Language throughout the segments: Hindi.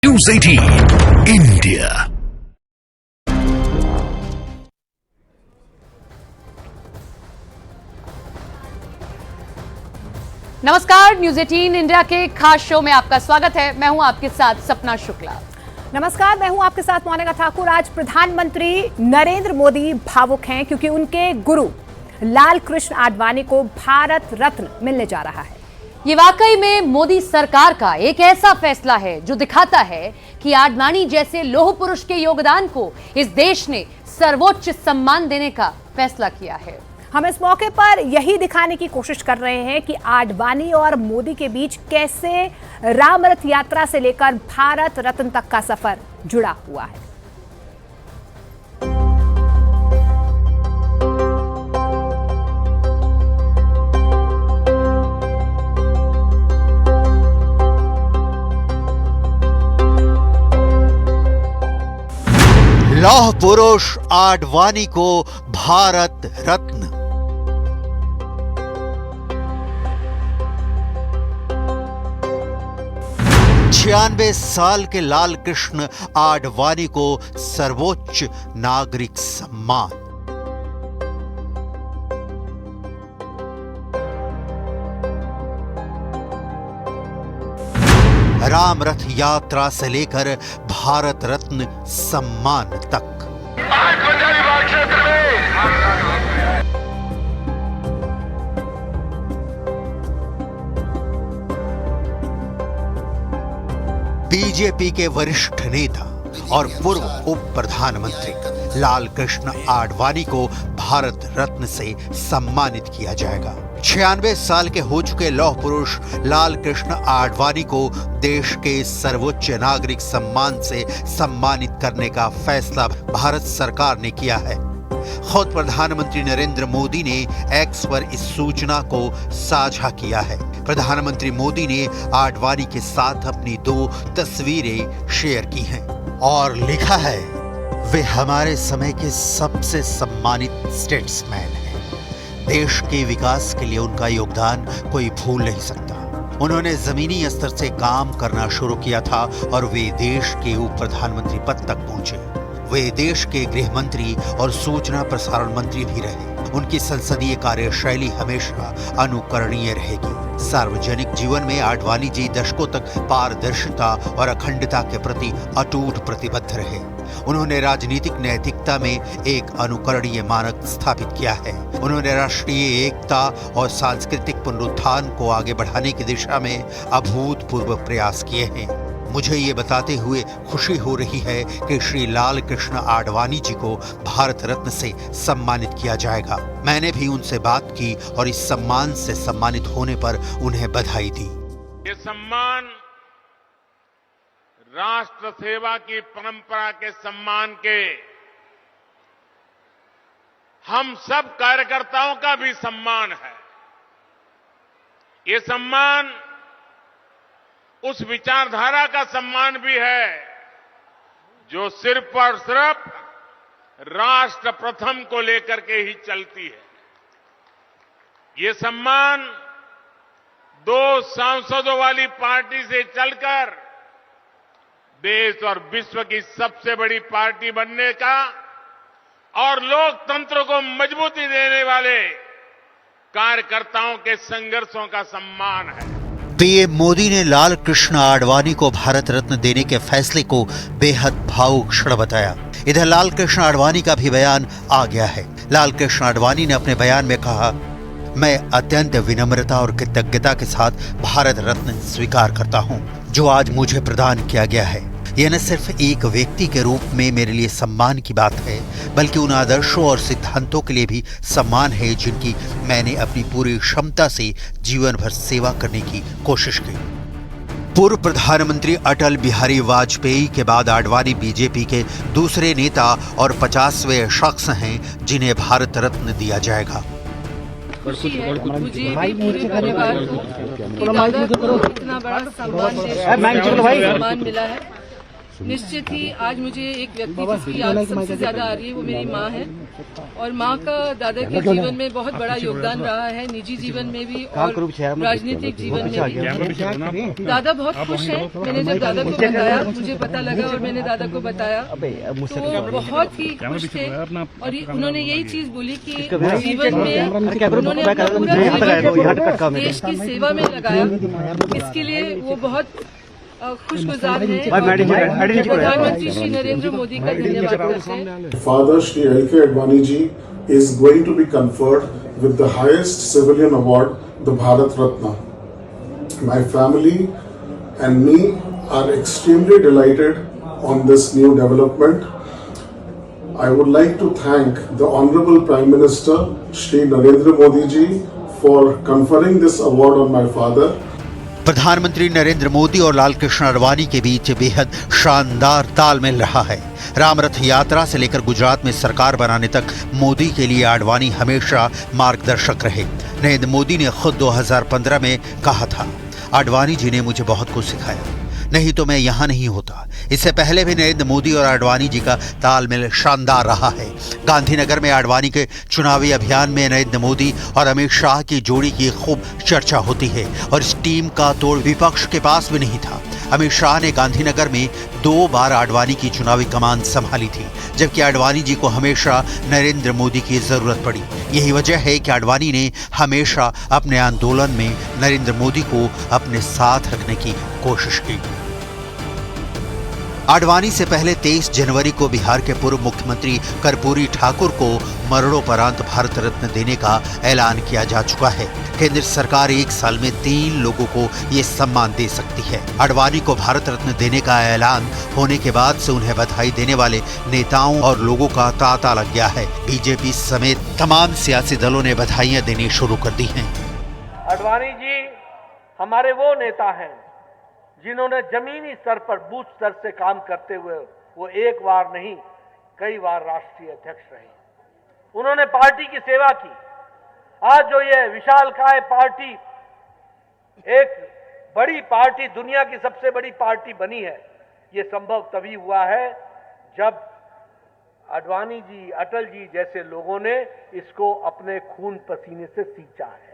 News 18 India। नमस्कार, न्यूज 18 इंडिया के खास शो में आपका स्वागत है। मैं हूं आपके साथ सपना शुक्ला। नमस्कार, मैं हूं आपके साथ मोनिका ठाकुर। आज प्रधानमंत्री नरेंद्र मोदी भावुक हैं क्योंकि उनके गुरु लाल कृष्ण आडवाणी को भारत रत्न मिलने जा रहा है। ये वाकई में मोदी सरकार का एक ऐसा फैसला है जो दिखाता है कि आडवाणी जैसे लौह पुरुष के योगदान को इस देश ने सर्वोच्च सम्मान देने का फैसला किया है। हम इस मौके पर यही दिखाने की कोशिश कर रहे हैं कि आडवाणी और मोदी के बीच कैसे रामरथ यात्रा से लेकर भारत रत्न तक का सफर जुड़ा हुआ है। लौह पुरुष आडवाणी को भारत रत्न। छियानवे साल के लाल कृष्ण आडवाणी को सर्वोच्च नागरिक सम्मान। राम रथ यात्रा से लेकर भारत रत्न सम्मान तक। बीजेपी के वरिष्ठ नेता और पूर्व उप प्रधानमंत्री लाल कृष्ण आडवाणी को भारत रत्न से सम्मानित किया जाएगा। 96 साल के हो चुके लौह पुरुष लाल कृष्ण आडवाणी को देश के सर्वोच्च नागरिक सम्मान से सम्मानित करने का फैसला भारत सरकार ने किया है। खुद प्रधानमंत्री नरेंद्र मोदी ने एक्स पर इस सूचना को साझा किया है। प्रधानमंत्री मोदी ने आडवाणी के साथ अपनी 2 तस्वीरें शेयर की हैं और लिखा है, वे हमारे समय के सबसे सम्मानित स्टेट्समैन हैं। देश के विकास के लिए उनका योगदान कोई भूल नहीं सकता। उन्होंने जमीनी स्तर से काम करना शुरू किया था और वे देश के उप प्रधानमंत्री पद तक पहुंचे। वे देश के गृह मंत्री और सूचना प्रसारण मंत्री भी रहे। उनकी संसदीय कार्यशैली हमेशा अनुकरणीय रहेगी। सार्वजनिक जीवन में आडवाणी जी दशकों तक पारदर्शिता और अखंडता के प्रति अटूट प्रतिबद्ध रहे। उन्होंने राजनीतिक नैतिकता में एक अनुकरणीय मानक स्थापित किया है। उन्होंने राष्ट्रीय एकता और सांस्कृतिक पुनरुत्थान को आगे बढ़ाने की दिशा में अभूतपूर्व प्रयास किए हैं। मुझे ये बताते हुए खुशी हो रही है कि श्री लाल कृष्ण आडवाणी जी को भारत रत्न से सम्मानित किया जाएगा। मैंने भी उनसे बात की और इस सम्मान से सम्मानित होने पर उन्हें बधाई दी। ये सम्मान राष्ट्र सेवा की परंपरा के सम्मान के हम सब कार्यकर्ताओं का भी सम्मान है। ये सम्मान उस विचारधारा का सम्मान भी है जो सिर्फ और सिर्फ राष्ट्र प्रथम को लेकर के ही चलती है। ये सम्मान 2 सांसदों वाली पार्टी से चलकर देश और विश्व की सबसे बड़ी पार्टी बनने का और लोकतंत्र को मजबूती देने वाले कार्यकर्ताओं के संघर्षों का सम्मान है। पीएम मोदी ने लाल कृष्ण आडवाणी को भारत रत्न देने के फैसले को बेहद भावुक क्षण बताया। इधर लाल कृष्ण आडवाणी का भी बयान आ गया है। लाल कृष्ण आडवाणी ने अपने बयान में कहा, मैं अत्यंत विनम्रता और कृतज्ञता के साथ भारत रत्न स्वीकार करता हूं, जो आज मुझे प्रदान किया गया है। यह न सिर्फ एक व्यक्ति के रूप में मेरे लिए सम्मान की बात है, बल्कि उन आदर्शों और सिद्धांतों के लिए भी सम्मान है जिनकी मैंने अपनी पूरी क्षमता से जीवन भर सेवा करने की कोशिश की। पूर्व प्रधानमंत्री अटल बिहारी वाजपेयी के बाद आडवाणी बीजेपी के दूसरे नेता और 50वें शख्स हैं जिन्हें भारत रत्न दिया जाएगा। खुशी है मुझे इतना बड़ा सम्मान मिला है। निश्चित ही आज मुझे एक व्यक्ति जिसकी याद सबसे ज्यादा आ रही है वो मेरी माँ है, और माँ का दादा के जीवन में बहुत बड़ा योगदान रहा है, निजी जीवन में भी और राजनीतिक जीवन में भी। दादा बहुत खुश हैं। मैंने जब दादा को बताया, मुझे पता लगा और मैंने दादा को बताया तो वो बहुत ही खुश थे, और उन्होंने यही चीज बोली कि जीवन में उन्होंने अपना पूरा जीवन देश की सेवा में लगाया। इसके लिए वो बहुत खुशगुजार हैं। प्रधानमंत्री श्री नरेंद्र मोदी का धन्यवाद करते हैं। Father Shri L.K. Advani ji is going to be conferred with the highest civilian award, the Bharat Ratna. My family and me are extremely delighted on this new development. I would like to thank the Honorable Prime Minister Shri Narendra Modi ji for conferring this award on my father. प्रधानमंत्री नरेंद्र मोदी और लाल कृष्ण आडवाणी के बीच बेहद शानदार तालमेल रहा है। रामरथ यात्रा से लेकर गुजरात में सरकार बनाने तक मोदी के लिए आडवाणी हमेशा मार्गदर्शक रहे। नरेंद्र मोदी ने खुद 2015 में कहा था, आडवाणी जी ने मुझे बहुत कुछ सिखाया, नहीं तो मैं यहाँ नहीं होता। इससे पहले भी नरेंद्र मोदी और आडवाणी जी का तालमेल शानदार रहा है। गांधीनगर में आडवाणी के चुनावी अभियान में नरेंद्र मोदी और अमित शाह की जोड़ी की खूब चर्चा होती है, और इस टीम का तोड़ विपक्ष के पास भी नहीं था। अमित शाह ने गांधीनगर में 2 बार आडवाणी की चुनावी कमान संभाली थी, जबकि आडवाणी जी को हमेशा नरेंद्र मोदी की जरूरत पड़ी। यही वजह है कि आडवाणी ने हमेशा अपने आंदोलन में नरेंद्र मोदी को अपने साथ रखने की कोशिश की। आडवाणी से पहले 23 जनवरी को बिहार के पूर्व मुख्यमंत्री कर्पूरी ठाकुर को मरणोपरांत भारत रत्न देने का ऐलान किया जा चुका है। केंद्र सरकार 1 साल में 3 लोगों को ये सम्मान दे सकती है। आडवाणी को भारत रत्न देने का ऐलान होने के बाद से उन्हें बधाई देने वाले नेताओं और लोगों का तांता लग गया है। बीजेपी समेत तमाम सियासी दलों ने बधाइयां देनी शुरू कर दी हैं। आडवाणी जी हमारे वो नेता हैं जिन्होंने जमीनी स्तर पर बूथ स्तर से काम करते हुए वो एक बार नहीं कई बार राष्ट्रीय अध्यक्ष रहे। उन्होंने पार्टी की सेवा की। आज जो ये विशालकाय पार्टी, एक बड़ी पार्टी, दुनिया की सबसे बड़ी पार्टी बनी है, ये संभव तभी हुआ है जब आडवाणी जी, अटल जी जैसे लोगों ने इसको अपने खून पसीने से सींचा है।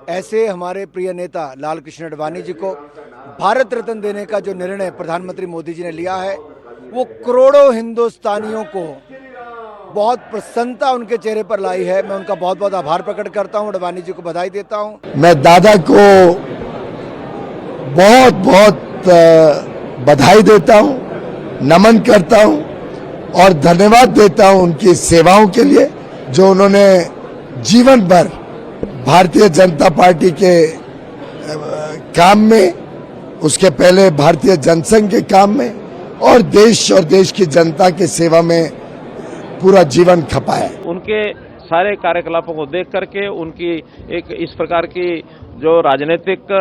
ऐसे हमारे प्रिय नेता लाल कृष्ण आडवाणी जी को भारत रत्न देने का जो निर्णय प्रधानमंत्री मोदी जी ने लिया है, वो करोड़ों हिंदुस्तानियों को बहुत प्रसन्नता उनके चेहरे पर लाई है। मैं उनका बहुत बहुत आभार प्रकट करता हूं, आडवाणी जी को बधाई देता हूं। मैं दादा को बहुत बहुत बधाई देता हूं, नमन करता हूं और धन्यवाद देता हूं उनकी सेवाओं के लिए, जो उन्होंने जीवन भर भारतीय जनता पार्टी के काम में, उसके पहले भारतीय जनसंघ के काम में और देश की जनता की सेवा में पूरा जीवन खपाया। उनके सारे कार्यकलापों को देख करके उनकी एक इस प्रकार की जो राजनीतिक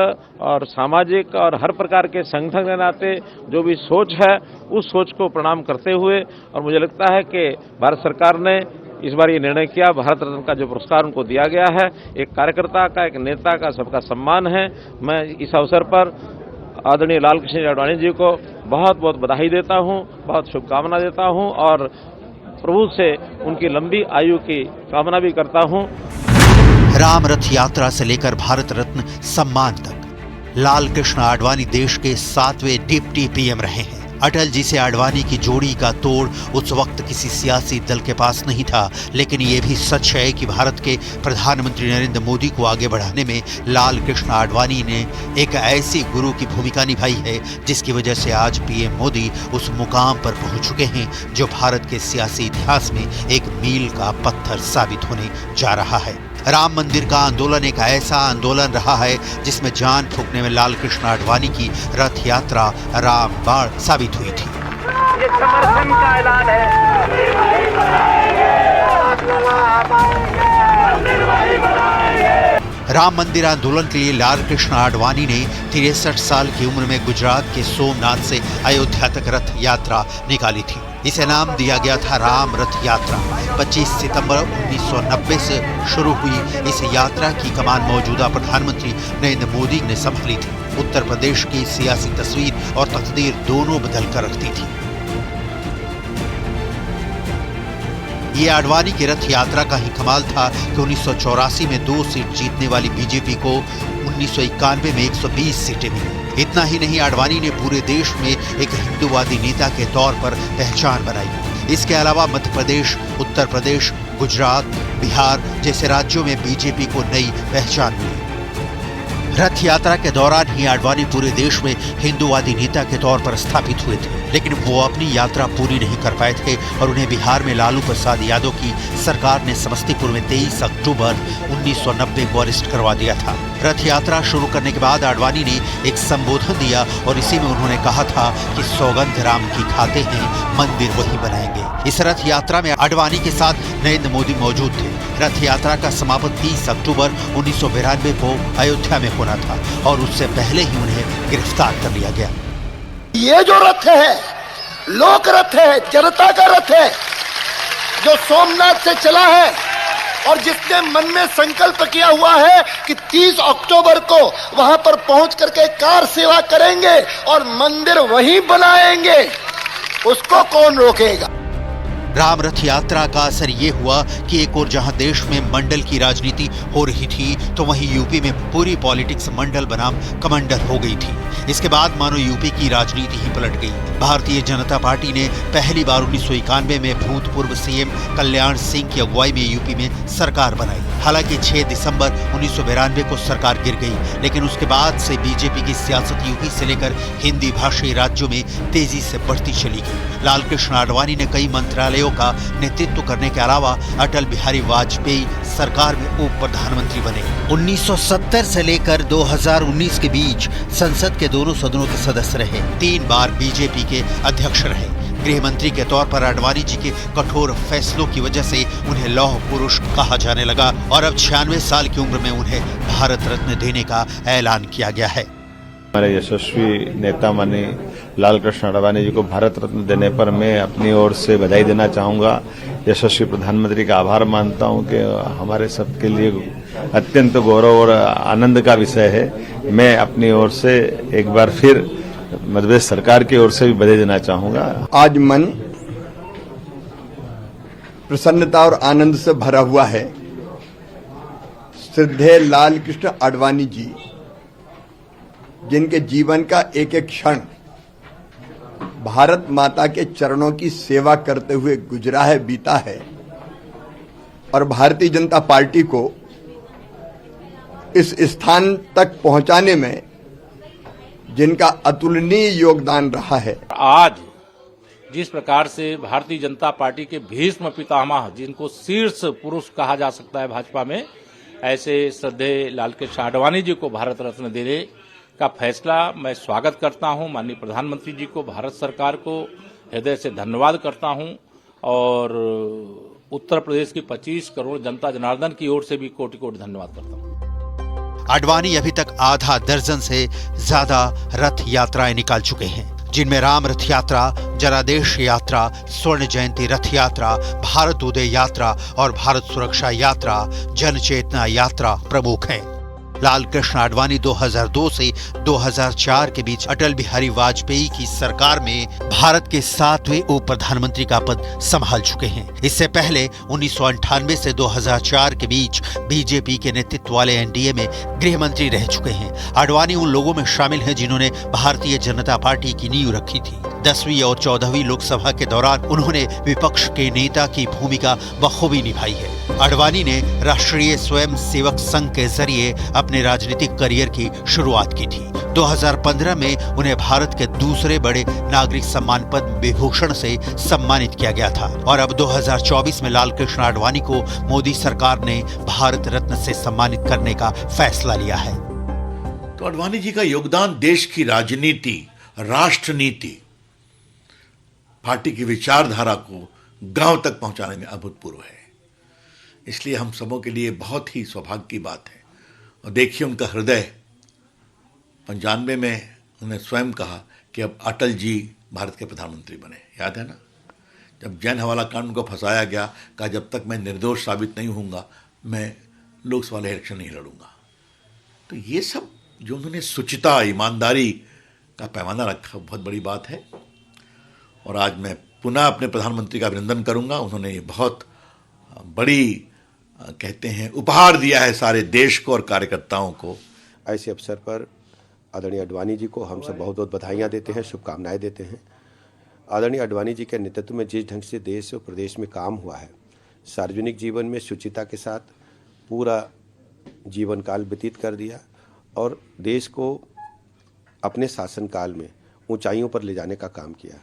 और सामाजिक और हर प्रकार के संगठन के नाते जो भी सोच है, उस सोच को प्रणाम करते हुए, और मुझे लगता है कि भारत सरकार ने इस बार ये निर्णय किया, भारत रत्न का जो पुरस्कार उनको दिया गया है, एक कार्यकर्ता का, एक नेता का, सबका सम्मान है। मैं इस अवसर पर आदरणीय लाल कृष्ण आडवाणी जी को बहुत बहुत बधाई देता हूं, बहुत शुभकामना देता हूं और प्रभु से उनकी लंबी आयु की कामना भी करता हूं। राम रथ यात्रा से लेकर भारत रत्न सम्मान तक लाल कृष्ण आडवाणी देश के 7वें डिप्टी पीएम रहे हैं। अटल जी से आडवाणी की जोड़ी का तोड़ उस वक्त किसी सियासी दल के पास नहीं था, लेकिन ये भी सच है कि भारत के प्रधानमंत्री नरेंद्र मोदी को आगे बढ़ाने में लाल कृष्ण आडवाणी ने एक ऐसी गुरु की भूमिका निभाई है, जिसकी वजह से आज पीएम मोदी उस मुकाम पर पहुंच चुके हैं जो भारत के सियासी इतिहास में एक मील का पत्थर साबित होने जा रहा है। राम मंदिर का आंदोलन एक ऐसा आंदोलन रहा है जिसमें जान फूंकने में लाल कृष्ण आडवाणी की रथ यात्रा रामबाण साबित हुई थी। ये समर्थन का ऐलान है। राम मंदिर आंदोलन के लिए लाल कृष्ण आडवाणी ने 63 साल की उम्र में गुजरात के सोमनाथ से अयोध्या तक रथ यात्रा निकाली थी। इसे नाम दिया गया था राम रथ यात्रा। 25 सितंबर 1990 से शुरू हुई इस यात्रा की कमान मौजूदा प्रधानमंत्री नरेंद्र मोदी ने संभाली थी। उत्तर प्रदेश की सियासी तस्वीर और तकदीर दोनों बदल कर रखती थी। ये आडवाणी की रथ यात्रा का ही कमाल था कि 1984 में 2 सीट जीतने वाली बीजेपी को 1991 में 120 सीटें मिली। इतना ही नहीं, आडवाणी ने पूरे देश में एक हिंदूवादी नेता के तौर पर पहचान बनाई। इसके अलावा मध्य प्रदेश, उत्तर प्रदेश, गुजरात, बिहार जैसे राज्यों में बीजेपी को नई पहचान मिली। रथ यात्रा के दौरान ही आडवाणी पूरे देश में हिंदूवादी नेता के तौर पर स्थापित हुए थे, लेकिन वो अपनी यात्रा पूरी नहीं कर पाए थे और उन्हें बिहार में लालू प्रसाद यादव की सरकार ने समस्तीपुर में 23 अक्टूबर 1990 को अरेस्ट करवा दिया था। रथ यात्रा शुरू करने के बाद आडवाणी ने एक संबोधन दिया और इसी में उन्होंने कहा था कि सौगंध राम की खाते हैं, मंदिर वही बनाएंगे। इस रथ यात्रा में आडवाणी के साथ नरेंद्र मोदी मौजूद थे। रथ यात्रा का समापन 30 अक्टूबर 1992 को अयोध्या में होना था और उससे पहले ही उन्हें गिरफ्तार कर लिया गया। ये जो रथ है, लोक रथ है, जनता का रथ है, जो सोमनाथ से चला है और जिसने मन में संकल्प किया हुआ है कि 30 अक्टूबर को वहां पर पहुंच करके कार सेवा करेंगे और मंदिर वहीं बनाएंगे, उसको कौन रोकेगा। राम रथ यात्रा का असर ये हुआ कि एक और जहां देश में मंडल की राजनीति हो रही थी, तो वहीं यूपी में पूरी पॉलिटिक्स मंडल बनाम कमंडल हो गई थी। इसके बाद मानो यूपी की राजनीति ही पलट गई। भारतीय जनता पार्टी ने पहली बार 1991 में भूतपूर्व सीएम कल्याण सिंह की अगुवाई में यूपी में सरकार बनाई। हालांकि 6 दिसंबर 1992 को सरकार गिर गई, लेकिन उसके बाद से बीजेपी की सियासत यूपी से लेकर हिंदी भाषी राज्यों में तेजी से बढ़ती चली गई। लालकृष्ण आडवाणी ने कई मंत्रालयों का नेतृत्व करने के अलावा अटल बिहारी वाजपेयी सरकार में उप प्रधानमंत्री बने। 1970 से लेकर 2019 के बीच संसद के दोनों सदनों के सदस्य रहे। 3 बार बीजेपी के अध्यक्ष रहे। गृह मंत्री के तौर पर आडवाणी जी के कठोर फैसलों की वजह से उन्हें लौह पुरुष कहा जाने लगा और अब 96 साल की उम्र में उन्हें भारत रत्न देने का ऐलान किया गया है। हमारे यशस्वी नेता माननीय लालकृष्ण आडवाणी जी को भारत रत्न देने पर मैं अपनी ओर से बधाई देना चाहूँगा। यशस्वी प्रधानमंत्री का आभार मानता हूँ कि हमारे सबके लिए अत्यंत गौरव और आनंद का विषय है। मैं अपनी ओर से एक बार फिर मध्य प्रदेश सरकार की ओर से भी बधाई देना चाहूँगा। आज मन प्रसन्नता और आनंद से भरा हुआ है। श्रद्धेय लालकृष्ण आडवाणी जी, जिनके जीवन का एक एक क्षण भारत माता के चरणों की सेवा करते हुए गुजरा है, बीता है, और भारतीय जनता पार्टी को इस स्थान तक पहुंचाने में जिनका अतुलनीय योगदान रहा है। आज जिस प्रकार से भारतीय जनता पार्टी के भीष्म पितामह, जिनको शीर्ष पुरुष कहा जा सकता है भाजपा में, ऐसे श्रद्धेय लालकृष्ण आडवाणी जी को भारत रत्न देने का फैसला मैं स्वागत करता हूं। माननीय प्रधानमंत्री जी को, भारत सरकार को हृदय से धन्यवाद करता हूं और उत्तर प्रदेश की 25 करोड़ जनता जनार्दन की ओर से भी कोटि कोटि धन्यवाद करता हूं। आडवाणी अभी तक आधा दर्जन से ज्यादा रथ यात्राएं निकाल चुके हैं, जिनमें राम रथ यात्रा, जनादेश यात्रा, स्वर्ण जयंती रथ यात्रा, भारत उदय यात्रा और भारत सुरक्षा यात्रा, जन चेतना यात्रा प्रमुख हैं। लालकृष्ण आडवाणी 2002 से 2004 के बीच अटल बिहारी वाजपेयी की सरकार में भारत के 7वें उप प्रधानमंत्री का पद संभाल चुके हैं। इससे पहले 1998 से 2004 के बीच बीजेपी के नेतृत्व वाले एनडीए में गृह मंत्री रह चुके हैं। आडवाणी उन लोगों में शामिल हैं जिन्होंने भारतीय जनता पार्टी की नींव रखी थी। 10वीं और 14वीं लोकसभा के दौरान उन्होंने विपक्ष के नेता की भूमिका बखूबी निभाई है। आडवाणी ने राष्ट्रीय स्वयं सेवक संघ के जरिए अपने राजनीतिक करियर की शुरुआत की थी। 2015 में उन्हें भारत के दूसरे बड़े नागरिक सम्मान पद्म विभूषण से सम्मानित किया गया था और अब 2024 में लालकृष्ण आडवाणी को मोदी सरकार ने भारत रत्न से सम्मानित करने का फैसला लिया है। तो आडवाणी जी का योगदान देश की राजनीति, राष्ट्र नीति, पार्टी की विचारधारा को गांव तक पहुंचाने में अभूतपूर्व है। इसलिए हम सबों के लिए बहुत ही सौभाग्य की बात है। और देखिए, उनका हृदय 95 में उन्होंने स्वयं कहा कि अब अटल जी भारत के प्रधानमंत्री बने, याद है ना? जब जैन हवाला कांड को फंसाया गया, कहा जब तक मैं निर्दोष साबित नहीं होऊंगा मैं लोकसभा इलेक्शन नहीं लड़ूंगा। तो ये सब जो उन्होंने शुचिता, ईमानदारी का पैमाना रखा, बहुत बड़ी बात है। और आज मैं पुनः अपने प्रधानमंत्री का अभिनंदन करूंगा। उन्होंने ये बहुत बड़ी कहते हैं उपहार दिया है सारे देश को और कार्यकर्ताओं को। ऐसे अवसर पर आदरणीय आडवाणी जी को हम सब बहुत बहुत बधाइयाँ देते हैं, शुभकामनाएं देते हैं। आदरणीय आडवाणी जी के नेतृत्व में जिस ढंग से देश और प्रदेश में काम हुआ है, सार्वजनिक जीवन में शुचिता के साथ पूरा जीवन काल व्यतीत कर दिया और देश को अपने शासनकाल में ऊंचाइयों पर ले जाने का काम किया।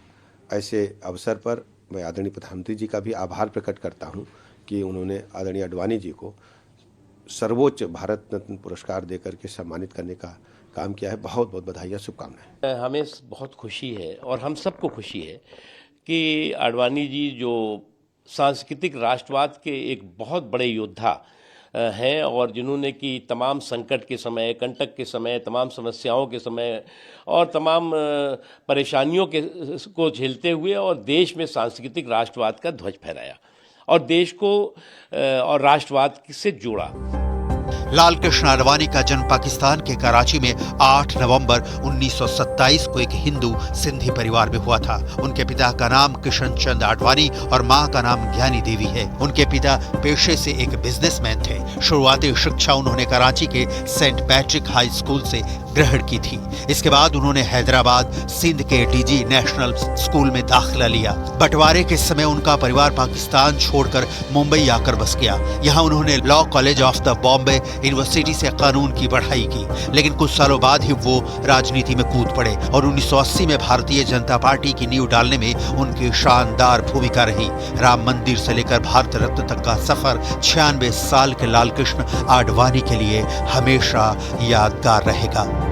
ऐसे अवसर पर मैं आदरणीय प्रधानमंत्री जी का भी आभार प्रकट करता हूं कि उन्होंने आदरणीय आडवाणी जी को सर्वोच्च भारत रत्न पुरस्कार देकर के सम्मानित करने का काम किया है। बहुत बहुत बधाइयाँ, शुभकामनाएं। हमें बहुत खुशी है और हम सबको खुशी है कि आडवाणी जी जो सांस्कृतिक राष्ट्रवाद के एक बहुत बड़े योद्धा हैं और जिन्होंने कि तमाम संकट के समय, कंटक के समय, तमाम समस्याओं के समय और तमाम परेशानियों को झेलते हुए और देश में सांस्कृतिक राष्ट्रवाद का ध्वज फहराया और देश को और राष्ट्रवाद से जोड़ा। लाल कृष्ण आडवाणी का जन्म पाकिस्तान के कराची में 8 नवंबर 1927 को एक हिंदू सिंधी परिवार में हुआ था। उनके पिता का नाम किशन चंद आडवाणी और मां का नाम ज्ञानी देवी है। उनके पिता पेशे से एक बिजनेसमैन थे। शुरुआती शिक्षा उन्होंने कराची के सेंट पैट्रिक हाई स्कूल से ग्रहण की थी। इसके बाद उन्होंने हैदराबाद सिंध के डीजी नेशनल स्कूल में दाखिला लिया। बंटवारे के समय उनका परिवार पाकिस्तान छोड़कर मुंबई आकर बस गया। यहाँ उन्होंने law college of the Bombay university से कानून की पढ़ाई की, लेकिन कुछ सालों बाद ही वो राजनीति में कूद पड़े और 1980 में भारतीय जनता पार्टी की नींव डालने में उनकी शानदार भूमिका रही। राम मंदिर से लेकर भारत रत्न तक का सफर 96 साल के लाल कृष्ण आडवाणी के लिए हमेशा यादगार रहेगा।